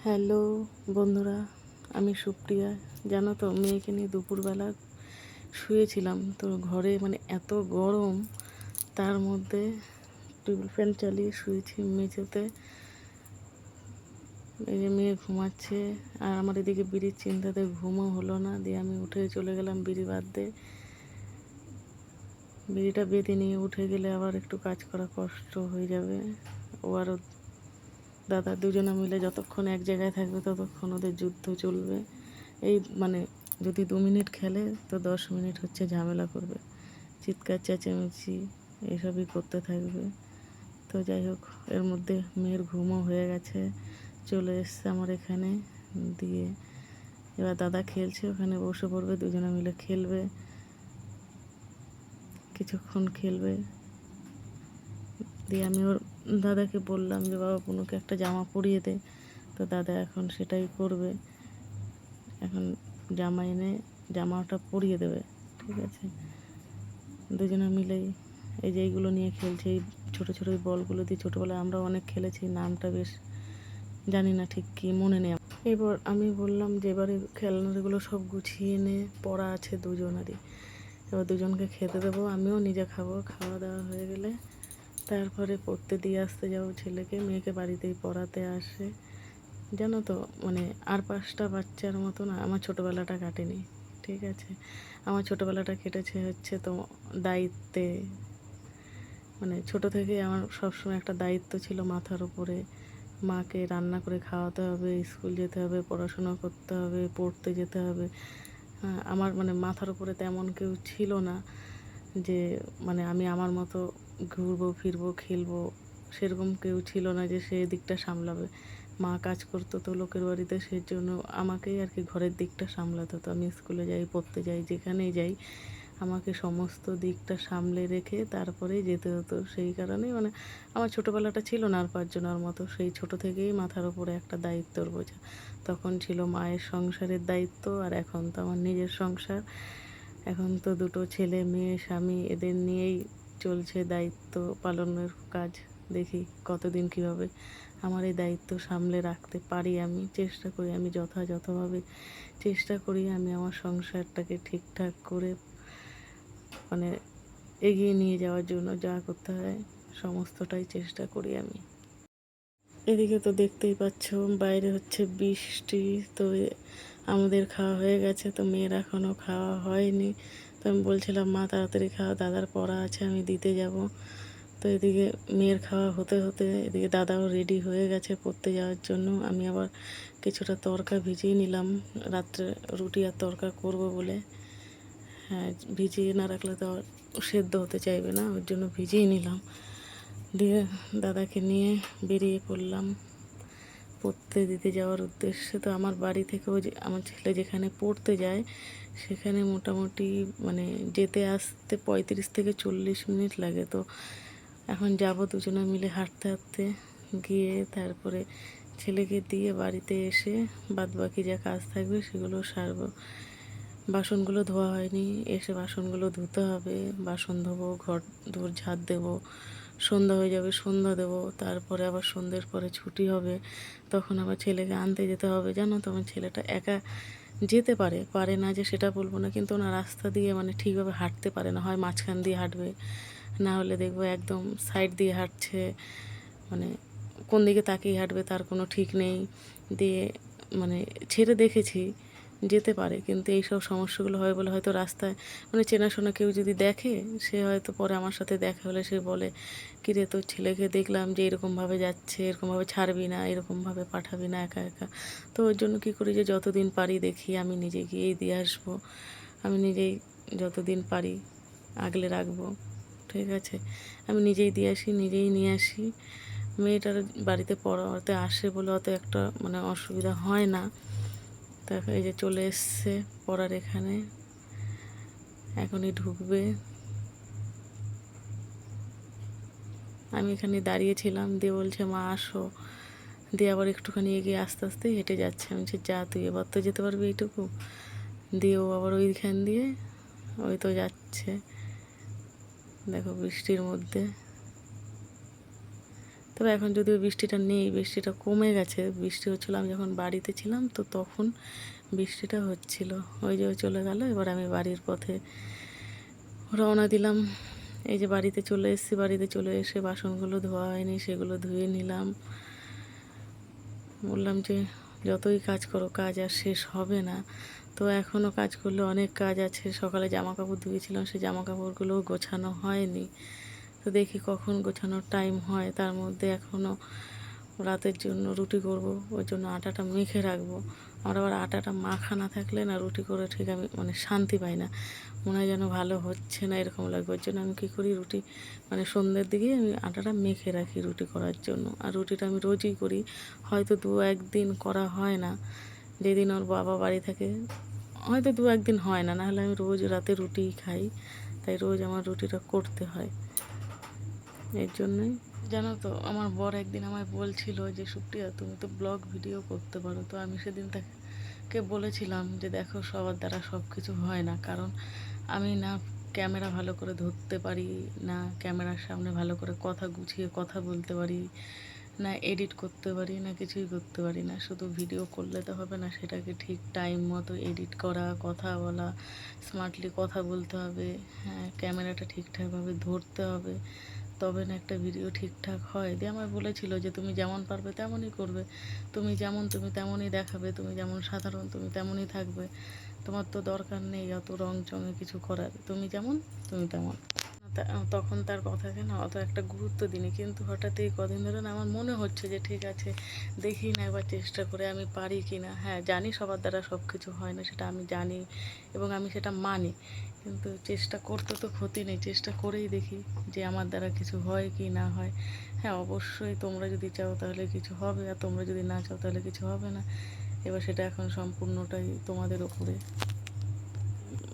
Hello বন্ধুরা, আমি সুপ্রিয়া। জানো তো, মেয়েকে নিয়ে দুপুরবেলা শুয়েছিলাম, তো ঘরে মানে এত গরম, তার মধ্যে টেবিল ফ্যান চালিয়ে শুয়েছি মেঝেতে। এই যে মেয়ে ঘুমাচ্ছে, আর আমার এদিকে বিড়ির চিন্তাতে ঘুমও হলো না। দিয়ে আমি উঠে চলে গেলাম বিড়ি বাঁধতে। বিড়িটা বেঁধে নিয়ে উঠে গেলে আবার একটু কাজ করা কষ্ট হয়ে যাবে। ও আর ওর দাদা দুজনে মিলে যতক্ষণ এক জায়গায় থাকবে ততক্ষণ ওদের যুদ্ধ চলবে। এই মানে যদি 2 মিনিট খেলে তো 10 মিনিট হচ্ছে ঝামেলা করবে, চিৎকার চেঁচামেচি এসবই করতে থাকবে। তো যাই হোক, এর মধ্যে মেয়ের ঘুমও হয়ে গেছে, চলে এসছে আমার এখানে। দিয়ে এবার দাদা খেলছে, ওখানে বসে পড়বে, দুজনে মিলে খেলবে, কিছুক্ষণ খেলবে। দিয়ে আমি ওর দাদাকে বললাম যে বাবা পুনুকে একটা জামা পরিয়ে দে। তো দাদা এখন সেটাই করবে, এখন জামা এনে জামাটা পরিয়ে দেবে। ঠিক আছে, দুজনে মিলেই এই যে এইগুলো নিয়ে খেলছে, এই ছোটো ছোটো বলগুলো দিয়ে ছোটোবেলায় আমরা অনেক খেলেছি, নামটা বেশ জানি না, ঠিক কি মনে নেই। এবার আমি বললাম যে এবারে খেলনাগুলো সব গুছিয়ে নে, পড়া আছে দুজনেরই। এবার দুজনকে খেতে দেবো, আমিও নিজে খাবো। খাওয়া দাওয়া হয়ে গেলে তারপরে পড়তে দিয়ে আসতে যাবো ছেলেকে। মেয়েকে বাড়িতেই পড়াতে আসে। জানো তো, মানে আর 5টা বাচ্চার মতো না আমার ছোটোবেলাটা কাটেনি। ঠিক আছে, আমার ছোটোবেলাটা কেটেছে হচ্ছে তো দায়িত্বে। মানে ছোটো থেকে আমার সবসময় একটা দায়িত্ব ছিল মাথার উপরে। মাকে রান্না করে খাওয়াতে হবে, স্কুল যেতে হবে, পড়াশোনা করতে হবে, পড়তে যেতে হবে। আমার মানে মাথার উপরে তেমন কেউ ছিল না যে মানে আমি আমার মতো ঘুরবো ফিরবো খেলবো, সেরকম কেউ ছিল না যে সে দিকটা সামলাবে। মা কাজ করতো তো লোকের বাড়িতে, সেই জন্য আমাকেই আর কি ঘরের দিকটা সামলাতে হতো। আমি স্কুলে যাই, পড়তে যাই, যেখানেই যাই আমাকে সমস্ত দিকটা সামলে রেখে তারপরেই যেতে হতো। সেই কারণেই মানে আমার ছোটোবেলাটা ছিল না আর 5জনের মতো। সেই ছোটো থেকেই মাথার উপরে একটা দায়িত্বর বোঝা। তখন ছিল মায়ের সংসারের দায়িত্ব, আর এখন তো আমার নিজের সংসার। এখন তো দুটো ছেলে মেয়ে স্বামী, এদের নিয়েই চলছে দায়িত্ব পালনের কাজ। দেখি কতদিন কীভাবে আমার এই দায়িত্ব সামলে রাখতে পারি। আমি চেষ্টা করি, আমি যথাযথভাবে চেষ্টা করি আমি আমার সংসারটাকে ঠিকঠাক করে মানে এগিয়ে নিয়ে যাওয়ার জন্য যা করতে হয় সমস্তটাই চেষ্টা করি আমি। এদিকে তো দেখতেই পাচ্ছ বাইরে হচ্ছে বৃষ্টি। তো আমাদের খাওয়া হয়ে গেছে, তো মেয়ের এখনও খাওয়া হয়নি। তো আমি বলছিলাম মা তাড়াতাড়ি খাওয়া, দাদার পড়া আছে, আমি দিতে যাব। তো এদিকে মেয়ের খাওয়া হতে হতে এদিকে দাদাও রেডি হয়ে গেছে পড়তে যাওয়ার জন্য। আমি আবার কিছুটা তড়কা ভিজিয়ে নিলাম, রাত্রে রুটি আর তড়কা করব বলে। হ্যাঁ, ভিজিয়ে না রাখলে তো সেদ্ধ হতে চাইবে না, ওর জন্য ভিজিয়ে নিলাম। দিয়ে দাদাকে নিয়ে বেরিয়ে পড়লাম পড়তে দিতে যাওয়ার উদ্দেশ্যে। তো আমার বাড়ি থেকেও যে আমার ছেলে যেখানে পড়তে যায় সেখানে মোটামুটি মানে যেতে আসতে 35 থেকে 40 মিনিট লাগে। তো এখন যাব দুজনে মিলে হাঁটতে হাঁটতে গিয়ে তারপরে ছেলেকে দিয়ে বাড়িতে এসে বাদবাকি যা কাজ থাকবে সেগুলো সারবো। বাসনগুলো ধোয়া হয়নি, এসে বাসনগুলো ধুতে হবে, বাসন ধোবো, ঘর দোর ঝাড় দেবো, সন্ধ্যা হয়ে যাবে, সন্ধ্যা দেবো। তারপরে আবার সন্ধ্যের পরে ছুটি হবে, তখন আবার ছেলেকে আনতে যেতে হবে। জানো তো, আমার ছেলেটা একা যেতে পারে, পারে না যে সেটা বলবো না, কিন্তু ওনার রাস্তা দিয়ে মানে ঠিকভাবে হাঁটতে পারে না। হয় মাঝখান দিয়ে হাঁটবে, না হলে দেখবো একদম সাইড দিয়ে হাঁটছে, মানে কোন দিকে তাকিয়ে হাঁটবে তার কোনো ঠিক নেই। দিয়ে মানে ছেড়ে দেখেছি যেতে পারে, কিন্তু এইসব সমস্যাগুলো হয় বলে হয়তো রাস্তায় মানে চেনাশোনা কেউ যদি দেখে, সে হয়তো পরে আমার সাথে দেখা হলে সে বলে, কিরে তোর ছেলেকে দেখলাম যে এরকমভাবে যাচ্ছে, এরকমভাবে ছাড়বি না, এরকমভাবে পাঠাবি না একা একা। তো ওর জন্য কী করি যে যতদিন পারি দেখি আমি নিজে গিয়েই দিয়ে আসবো। আমি নিজেই যতদিন পারি আগলে রাখবো। ঠিক আছে, আমি নিজেই দিয়ে আসি, নিজেই নিয়ে আসি। মেয়েটার বাড়িতে পড়াতে আসে বলে অত একটা মানে অসুবিধা হয় না। তো এই যে চলে এসছে পড়ার এখানে, এখনই ঢুকবে। আমি এখানে দাঁড়িয়েছিলাম, দিয়ে বলছে মা আসো। দিয়ে আবার একটুখানি এগিয়ে আস্তে আস্তে হেঁটে যাচ্ছে। আমি বলছি যা, তুই এবার তো যেতে পারবি এইটুকু। দিয়ে ও আবার ওইখান দিয়ে ওই তো যাচ্ছে, দেখো বৃষ্টির মধ্যে। তবে এখন যদিও বৃষ্টিটা নেই, বৃষ্টিটা কমে গেছে। বৃষ্টি হচ্ছিলো আমি যখন বাড়িতে ছিলাম, তো তখন বৃষ্টিটা হচ্ছিল। ওই যে চলে গেল। এবার আমি বাড়ির পথে রওনা দিলাম। এই যে বাড়িতে চলে এসেছি, বাড়িতে চলে এসে বাসনগুলো ধোয়া হয়নি, সেগুলো ধুয়ে নিলাম। বললাম যে যতই কাজ করো, কাজ আর শেষ হবে না। তো এখনও কাজ করলে অনেক কাজ আছে। সকালে জামা কাপড় ধুয়েছিলাম, সেই জামা কাপড়গুলোও গোছানো হয়নি। তো দেখি কখন গোছানোর টাইম হয়। তার মধ্যে এখনও রাতের জন্য রুটি করব, ওই জন্য আটাটা মেখে রাখবো। আমার আবার আটাটা মাখা না থাকলে না রুটি করে ঠিক আমি মানে শান্তি পাই না, মনে হয় যেন ভালো হচ্ছে না, এরকম লাগবে। ওই জন্য আমি কী করি, রুটি মানে সন্ধ্যের দিকে আমি আটাটা মেখে রাখি রুটি করার জন্য। আর রুটিটা আমি রোজই করি, হয়তো 2-1 দিন করা হয় না। যেদিন ওর বাবা বাড়ি থাকে হয়তো 2-1 দিন হয় না, নাহলে আমি রোজ রাতে রুটিই খাই। তাই রোজ আমার রুটিটা করতে হয়। এর জন্যই জানো তো, আমার বর একদিন আমায় বলছিল যে সুপ্রিয়া তুমি তো ব্লগ ভিডিও করতে পারো। তো আমি সেদিন তাকে বলেছিলাম যে দেখো সবার দ্বারা সব কিছু হয় না, কারণ আমি না ক্যামেরা ভালো করে ধরতে পারি না, ক্যামেরার সামনে ভালো করে কথা গুছিয়ে কথা বলতে পারি না, এডিট করতে পারি না, কিছুই করতে পারি না। শুধু ভিডিও করলে তো হবে না, সেটাকে ঠিক টাইম মতো এডিট করা, কথা বলা, স্মার্টলি কথা বলতে হবে। হ্যাঁ, ক্যামেরাটা ঠিকঠাকভাবে ধরতে হবে, তবে না একটা ভিডিও ঠিকঠাক হয়। দিয়ে আমার বলেছিল যে তুমি যেমন পারবে তেমনই করবে, তুমি যেমন তুমি তেমনই দেখাবে, তুমি যেমন সাধারণ তুমি তেমনই থাকবে, তোমার তো দরকার নেই অত রং চঙে কিছু করার, তুমি যেমন তুমি তেমন। তখন তার কথাকে না অত একটা গুরুত্ব দিইনি, কিন্তু হঠাৎ এই কদিন ধরে না আমার মনে হচ্ছে যে ঠিক আছে, দেখি না এবার চেষ্টা করে আমি পারি কি না। হ্যাঁ, জানি সবার দ্বারা সব কিছু হয় না, সেটা আমি জানি এবং আমি সেটা মানি, কিন্তু চেষ্টা করতে তো ক্ষতি নেই, চেষ্টা করেই দেখি যে আমার দ্বারা কিছু হয় কি না হয়। হ্যাঁ, অবশ্যই তোমরা যদি চাও তাহলে কিছু হবে, আর তোমরা যদি না চাও তাহলে কিছু হবে না। এবার সেটা এখন সম্পূর্ণটাই তোমাদের ওপরে।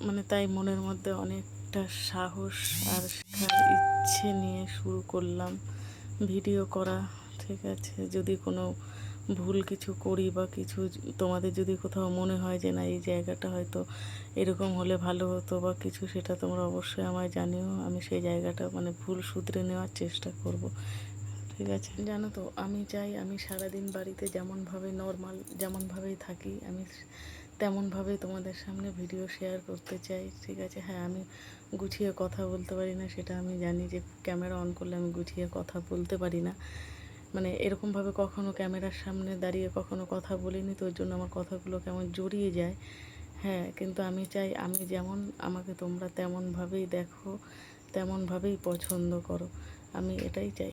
মানে তাই মনের মধ্যে অনেকটা সাহস আর শেখার ইচ্ছে নিয়ে শুরু করলাম ভিডিও করা। ঠিক আছে, যদি কোনো ভুল কিছু করি বা কিছু তোমাদের যদি কোথাও মনে হয় যে না এই জায়গাটা হয়তো এরকম হলে ভালো হতো বা কিছু, সেটা তোমরা অবশ্যই আমায় জানিও। আমি সেই জায়গাটা মানে ভুল শুধরে নেওয়ার চেষ্টা করব। ঠিক আছে, জানো তো আমি চাই আমি সারাদিন বাড়িতে যেমনভাবে নর্মাল যেমনভাবেই থাকি, আমি তেমনভাবেই তোমাদের সামনে ভিডিও শেয়ার করতে চাই। ঠিক আছে, হ্যাঁ আমি গুছিয়ে কথা বলতে পারি না, সেটা আমি জানি যে ক্যামেরা অন করলে আমি গুছিয়ে কথা বলতে পারি না। মানে এরকমভাবে কখনো ক্যামেরার সামনে দাঁড়িয়ে কখনো কথা বলিনি, তো ওর জন্য আমার কথাগুলো কেমন জড়িয়ে যায়। হ্যাঁ, কিন্তু আমি চাই আমি যেমন আমাকে তোমরা তেমনভাবেই দেখো, তেমনভাবেই পছন্দ করো, আমি এটাই চাই।